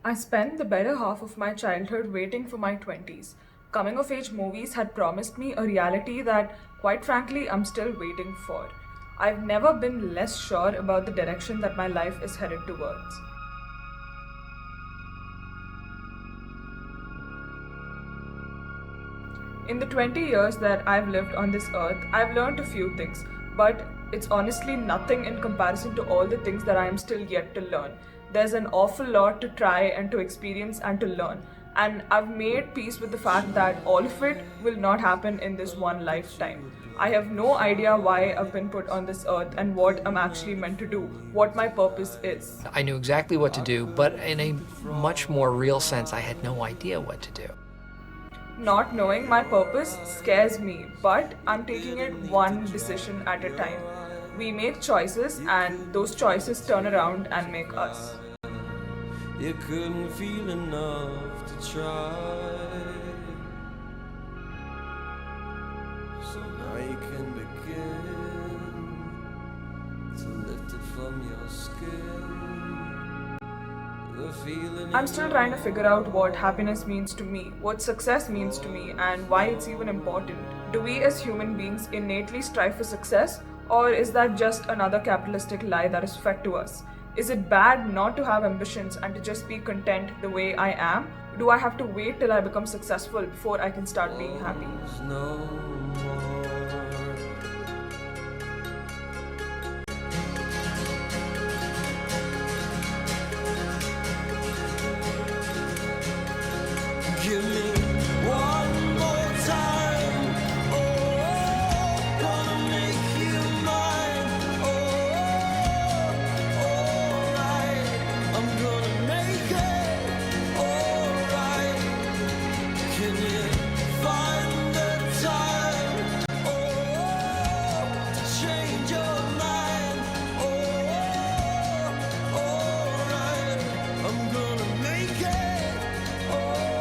I spent the better half of my childhood waiting for my 20s. Coming of age movies had promised me a reality that, quite frankly, I'm still waiting for. I've never been less sure about the direction that my life is headed towards. In the 20 years that I've lived on this earth, I've learned a few things, but it's honestly nothing in comparison to all the things that I am still yet to learn. There's an awful lot to try and to experience and to learn, and I've made peace with the fact that all of it will not happen in this one lifetime. I have no idea why I've been put on this earth and what I'm actually meant to do, what my purpose is. I knew exactly what to do, but in a much more real sense, I had no idea what to do. Not knowing my purpose scares me, but I'm taking it one decision at a time. We make choices, and those choices turn around and make us. You couldn't feel enough to try. So now you can begin to lift it from your skin. The feeling I'm still trying to figure out what happiness means to me, what success means to me, and why it's even important. Do we as human beings innately strive for success, or is that just another capitalistic lie that is fed to us? Is it bad not to have ambitions and to just be content the way I am? Do I have to wait till I become successful before I can start being happy? no more. Give me one more time. Oh, gonna make you mine. Oh, alright. I'm gonna make it alright. Can you find the time? Oh, to change your mind. Oh, alright. I'm gonna make it alright.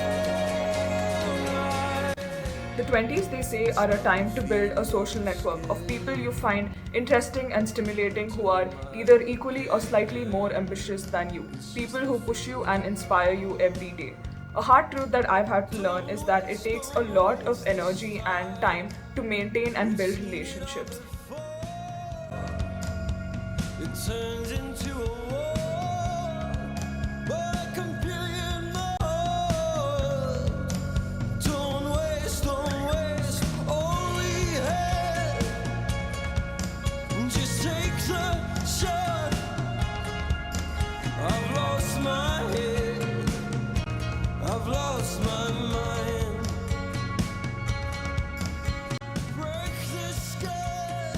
The 20s, they say, are a time to build a social network of people you find interesting and stimulating who are either equally or slightly more ambitious than you. People who push you and inspire you every day. A hard truth that I've had to learn is that it takes a lot of energy and time to maintain and build relationships. It turns into a war, but I can feel you know. Don't waste all we had. Just take the shot. I've lost my head. I've lost my mind. Break the sky.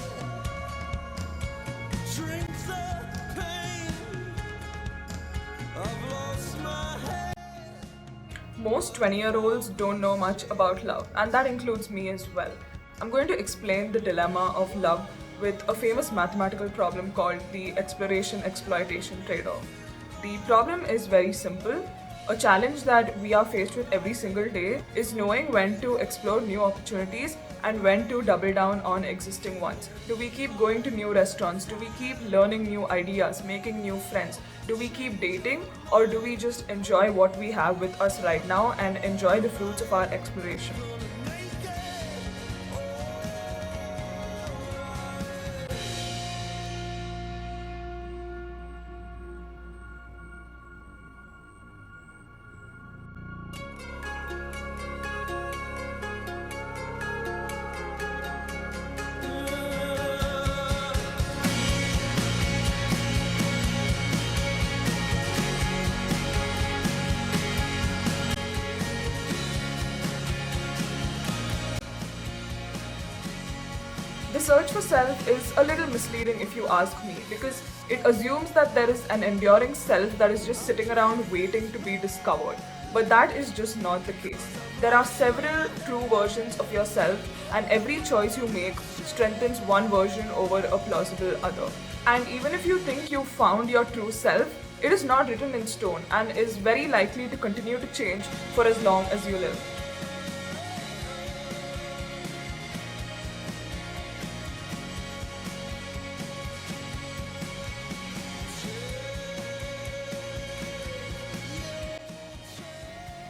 Drink the pain. I've lost my head. Most 20-year-olds don't know much about love, and that includes me as well. I'm going to explain the dilemma of love with a famous mathematical problem called the exploration exploitation trade off. The problem is very simple. A challenge that we are faced with every single day is knowing when to explore new opportunities and when to double down on existing ones. Do we keep going to new restaurants? Do we keep learning new ideas, making new friends? Do we keep dating, or do we just enjoy what we have with us right now and enjoy the fruits of our exploration? The search for self is a little misleading if you ask me, because it assumes that there is an enduring self that is just sitting around waiting to be discovered. But that is just not the case. There are several true versions of yourself, and every choice you make strengthens one version over a plausible other. And even if you think you've found your true self, it is not written in stone and is very likely to continue to change for as long as you live.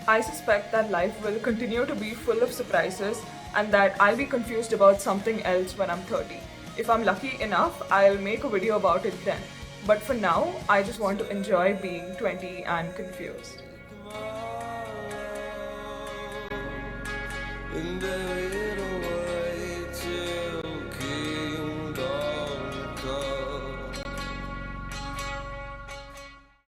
I suspect that life will continue to be full of surprises and that I'll be confused about something else when I'm 30. If I'm lucky enough, I'll make a video about it then. But for now, I just want to enjoy being 20 and confused. and bury